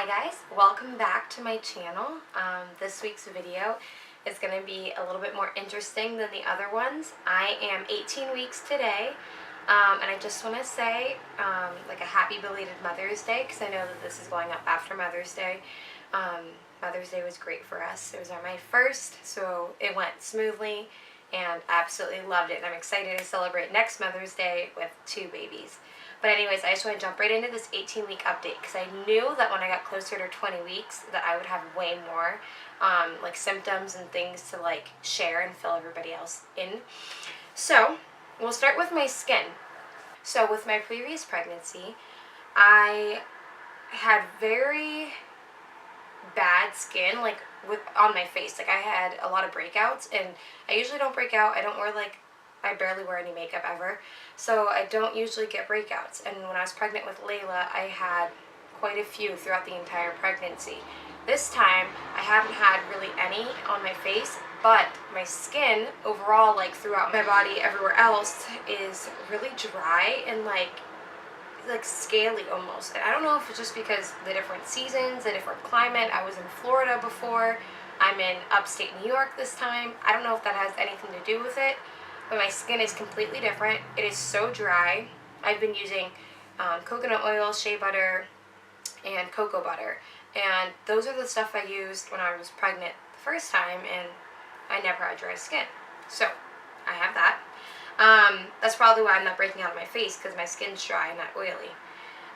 Hi guys, welcome back to my channel. This week's video is going to be a little bit more interesting than the other ones. I am 18 weeks today, and I just want to say like a happy belated Mother's Day, because I know that this is going up after Mother's Day. Mother's Day was great for us. It was my first, so it went smoothly and I absolutely loved it. And I'm excited to celebrate next Mother's Day with 2 babies. But anyways, I just want to jump right into this 18-week update, because I knew that when I got closer to 20 weeks that I would have way more like symptoms and things to like share and fill everybody else in. So we'll start with my skin. So with my previous pregnancy, I had very bad skin, like on my face. Like I had a lot of breakouts, and I usually don't break out. I barely wear any makeup ever, so I don't usually get breakouts. And when I was pregnant with Layla, I had quite a few throughout the entire pregnancy. This time, I haven't had really any on my face, but my skin overall, like throughout my body, everywhere else, is really dry and like scaly almost. And I don't know if it's just because the different seasons, the different climate. I was in Florida before. I'm in upstate New York this time. I don't know if that has anything to do with it, but my skin is completely different. It is so dry. I've been using coconut oil, shea butter, and cocoa butter. And those are the stuff I used when I was pregnant the first time, and I never had dry skin. So I have that. That's probably why I'm not breaking out on my face, because my skin's dry and not oily.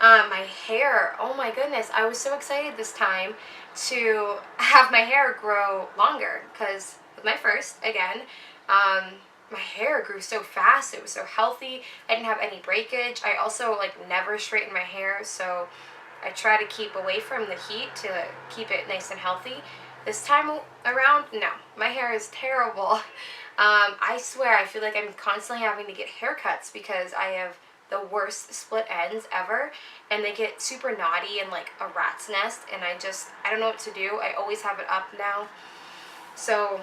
My hair, oh my goodness, I was so excited this time to have my hair grow longer, because with my first, again, my hair grew so fast. It was so healthy. I didn't have any breakage. I also never straighten my hair, so I try to keep away from the heat to keep it nice and healthy. This time around, no, my hair is terrible. I swear, I feel like I'm constantly having to get haircuts because I have the worst split ends ever, and they get super knotty and like a rat's nest, and I don't know what to do. I always have it up now. So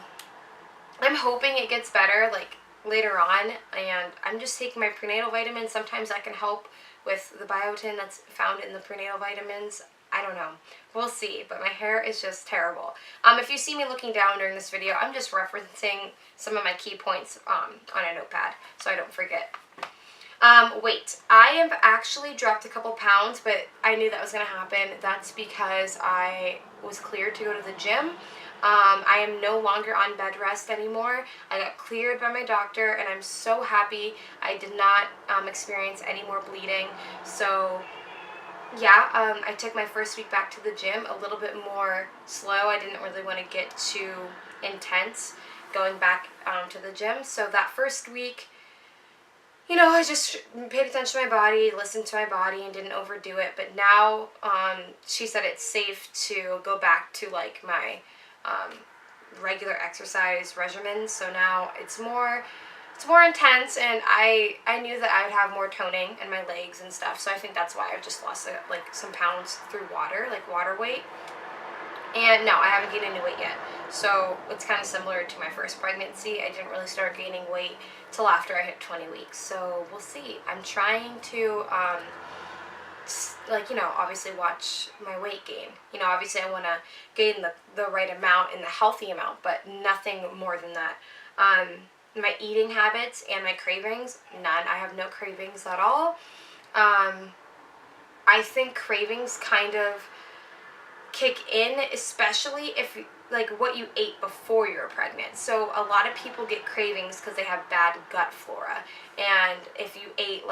I'm hoping it gets better like later on, and I'm just taking my prenatal vitamins. Sometimes that can help with the biotin that's found in the prenatal vitamins. I don't know. We'll see. But my hair is just terrible. If you see me looking down during this video, I'm just referencing some of my key points on a notepad so I don't forget. Weight. I have actually dropped a couple pounds, but I knew that was going to happen. That's because I was cleared to go to the gym. I am no longer on bed rest anymore. I got cleared by my doctor, and I'm so happy. I did not experience any more bleeding. So yeah, I took my first week back to the gym a little bit more slow. I didn't really want to get too intense going back to the gym. So that first week, I just paid attention to my body, listened to my body, and didn't overdo it. But now she said it's safe to go back to like my regular exercise regimen. So now it's more intense, and I knew that I would have more toning in my legs and stuff. So I think that's why I've just lost some pounds through water, like water weight. And no, I haven't gained any weight yet. So it's kind of similar to my first pregnancy. I didn't really start gaining weight till after I hit 20 weeks. So we'll see. I'm trying to obviously watch my weight gain. Obviously I want to gain the right amount and the healthy amount, but nothing more than that. My eating habits and my cravings, none. I have no cravings at all. I think cravings kind of kick in, especially if what you ate before you were pregnant. So a lot of people get cravings because they have bad gut flora, and if you ate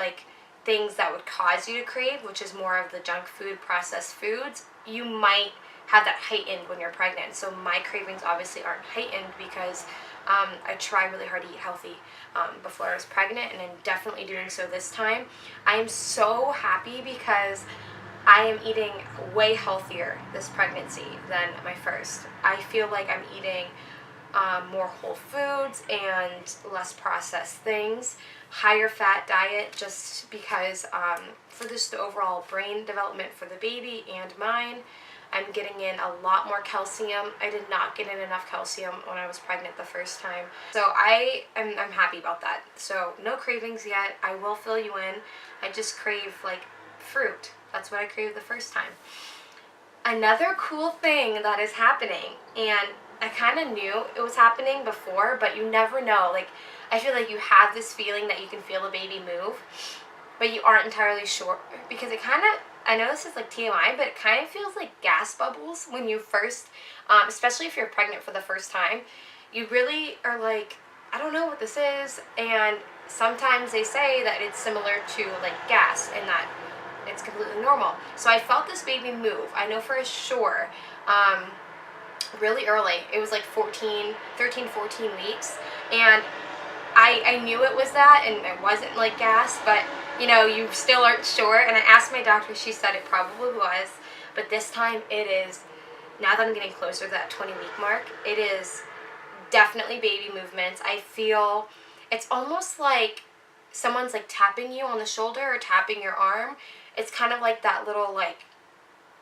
things that would cause you to crave, which is more of the junk food, processed foods, you might have that heightened when you're pregnant. So my cravings obviously aren't heightened because I try really hard to eat healthy before I was pregnant, and I'm definitely doing so this time. I am so happy because I am eating way healthier this pregnancy than my first. I feel like I'm eating more whole foods and less processed things, higher fat diet, just because for just the overall brain development for the baby and mine. I'm getting in a lot more calcium. I did not get in enough calcium when I was pregnant the first time. So I'm happy about that. So no cravings yet. I will fill you in. I just crave fruit. That's what I craved the first time. another cool thing that is happening, and I kind of knew it was happening before, but you never know. Like, I feel like you have this feeling that you can feel the baby move, but you aren't entirely sure because it kind of, I know this is like TMI, but it kind of feels like gas bubbles when you first, especially if you're pregnant for the first time. You really are like, I don't know what this is, and sometimes they say that it's similar to like gas and that it's completely normal. So I felt this baby move. I know for sure. Really early. It was like 13, 14 weeks. And I knew it was that, and it wasn't like gas, but you still aren't sure. And I asked my doctor, she said it probably was. But this time it is, now that I'm getting closer to that 20-week mark, it is definitely baby movements. I feel it's almost like someone's like tapping you on the shoulder or tapping your arm. It's kind of like that little like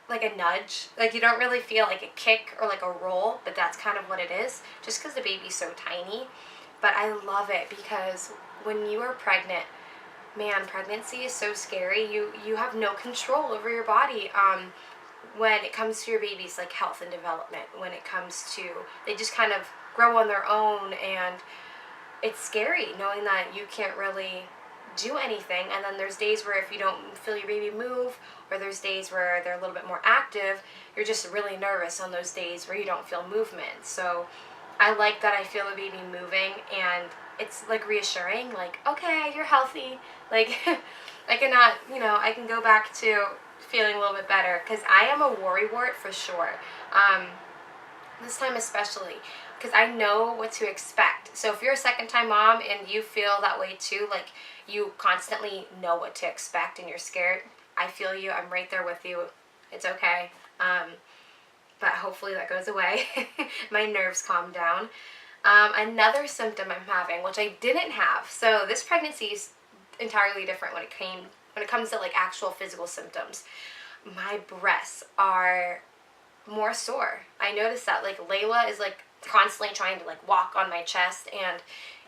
a nudge. Like you don't really feel like a kick or like a roll, but that's kind of what it is, just because the baby's so tiny. But I love it because when you are pregnant, man, pregnancy is so scary. You have no control over your body. When it comes to your baby's like health and development, when it comes to, they just kind of grow on their own, and it's scary knowing that you can't really do anything. And then there's days where if you don't feel your baby move, or there's days where they're a little bit more active, you're just really nervous on those days where you don't feel movement. So I like that I feel the baby moving, and it's like reassuring, like, okay, you're healthy. Like I cannot, I can go back to feeling a little bit better, because I am a worrywart for sure. This time especially, because I know what to expect. So if you're a second time mom and you feel that way too, like you constantly know what to expect and you're scared, I feel you. I'm right there with you. It's okay. But hopefully that goes away. My nerves calm down. Another symptom I'm having, which I didn't have. So this pregnancy is entirely different when it comes to like actual physical symptoms. My breasts are more sore. I noticed that like Layla is like constantly trying to like walk on my chest, and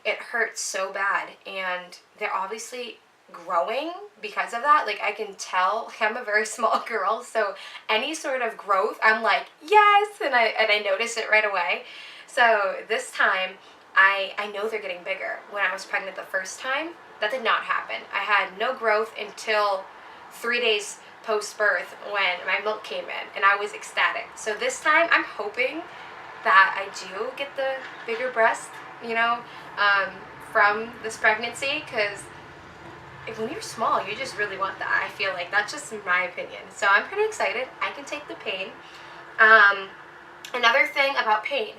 it hurts so bad, and they're obviously growing because of that. Like I can tell, I'm a very small girl, so any sort of growth I'm like yes, and I notice it right away. So this time I know they're getting bigger. When I was pregnant the first time, that did not happen. I had no growth until 3 days post-birth when my milk came in, and I was ecstatic. So this time I'm hoping that I do get the bigger breast, from this pregnancy, because when you're small, you just really want that. I feel like that's just my opinion. So I'm pretty excited. I can take the pain. Another thing about pain,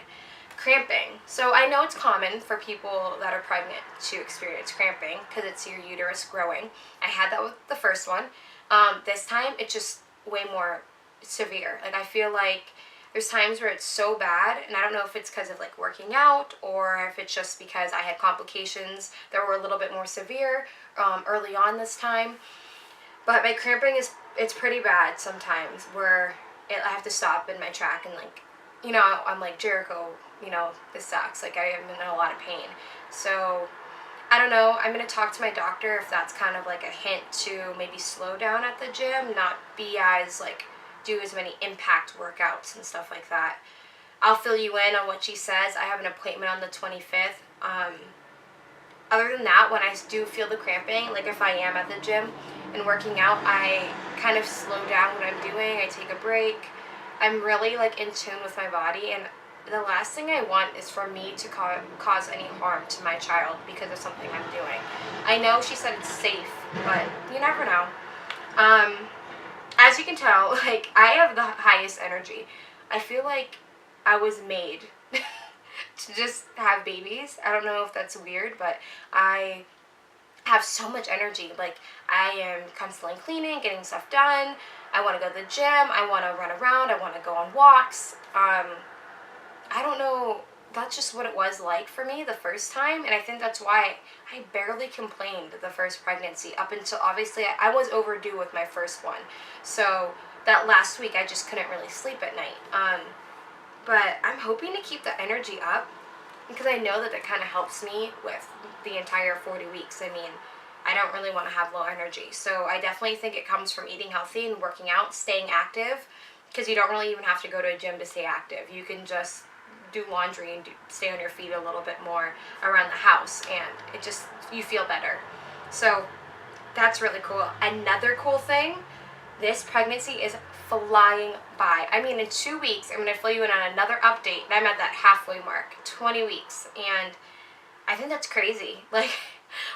cramping. So I know it's common for people that are pregnant to experience cramping because it's your uterus growing. I had that with the first one. This time it's just way more severe. Like I feel like there's times where it's so bad, and I don't know if it's because of like working out or if it's just because I had complications that were a little bit more severe early on this time. But my cramping it's pretty bad sometimes, where I have to stop in my track and like, I'm like, Jericho, this sucks. Like I am in a lot of pain. So I don't know. I'm going to talk to my doctor if that's kind of like a hint to maybe slow down at the gym, not be as like, do as many impact workouts and stuff like that. I'll fill you in on what she says. I have an appointment on the 25th. Other than that, when I do feel the cramping, like if I am at the gym and working out, I kind of slow down what I'm doing. I take a break. I'm really like in tune with my body, and the last thing I want is for me to cause any harm to my child because of something I'm doing. I know she said it's safe, but you never know. As you can tell, like I have the highest energy. I feel like I was made to just have babies. I don't know if that's weird, but I have so much energy. Like I am constantly cleaning, getting stuff done. I want to go to the gym. I want to run around. I want to go on walks. I don't know. That's just what it was like for me the first time, and I think that's why I barely complained the first pregnancy up until obviously I was overdue with my first one. So that last week I just couldn't really sleep at night. But I'm hoping to keep the energy up because I know that it kind of helps me with the entire 40 weeks. I mean, I don't really want to have low energy. So I definitely think it comes from eating healthy and working out, staying active. because you don't really even have to go to a gym to stay active. You can just do laundry and stay on your feet a little bit more around the house, and it just, you feel better. So that's really cool. Another cool thing, this pregnancy is flying by. I mean, in 2 weeks, I'm going to fill you in on another update, and I'm at that halfway mark, 20 weeks, and I think that's crazy. Like,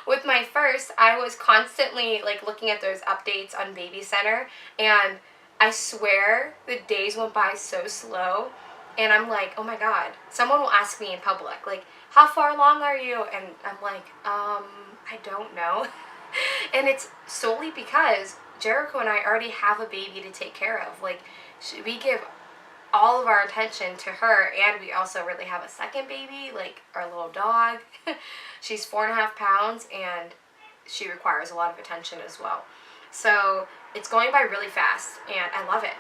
with my first, I was constantly, like, looking at those updates on Baby Center, and I swear the days went by so slow, and I'm like, oh my god. Someone will ask me in public, like, how far along are you? And I'm like, I don't know. And it's solely because Jericho and I already have a baby to take care of. Like, we give all of our attention to her, and we also really have a second baby, like our little dog. She's 4.5 pounds, and she requires a lot of attention as well. So it's going by really fast, and I love it.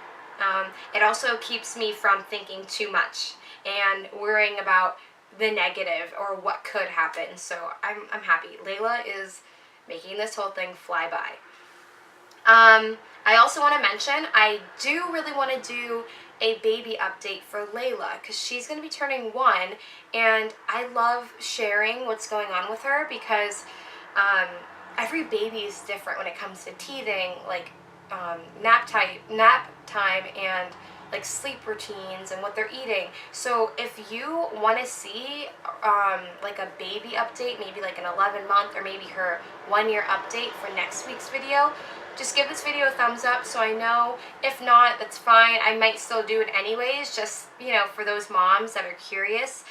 It also keeps me from thinking too much and worrying about the negative or what could happen. So I'm happy. Layla is making this whole thing fly by. I also want to mention, I do really want to do a baby update for Layla, because she's going to be turning 1, and I love sharing what's going on with her, because every baby is different when it comes to teething, like nap time, and like sleep routines and what they're eating. So if you want to see like a baby update, maybe like an 11-month or maybe her 1-year update for next week's video, just give this video a thumbs up so I know. If not, that's fine. I might still do it anyways, just, you know, for those moms that are curious.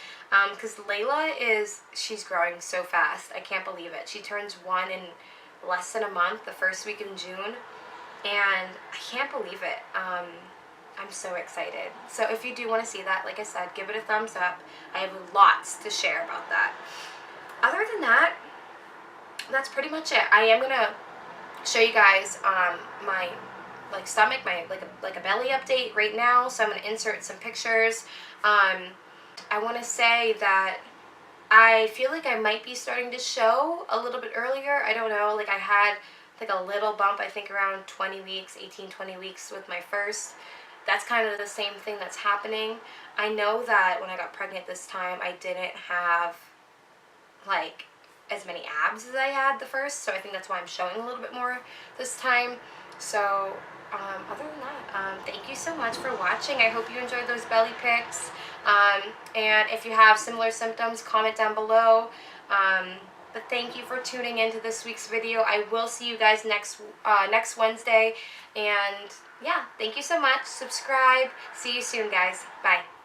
Because Layla she's growing so fast. I can't believe it. She turns 1 in less than a month, the first week in June. And I can't believe it. I'm so excited. So if you do want to see that, like I said, give it a thumbs up. I have lots to share about that. Other than that, that's pretty much it. I am going to show you guys my like stomach, my like a belly update right now. So I'm going to insert some pictures. I want to say that I feel like I might be starting to show a little bit earlier. I don't know, like I had like a little bump, I think around 20 weeks, 18, 20 weeks with my first. That's kind of the same thing that's happening. I know that when I got pregnant this time, I didn't have like as many abs as I had the first, so I think that's why I'm showing a little bit more this time. So other than that, thank you so much for watching. I hope you enjoyed those belly pics, and if you have similar symptoms, comment down below. But thank you for tuning into this week's video. I will see you guys next Wednesday, and yeah, thank you so much. Subscribe. See you soon, guys. Bye.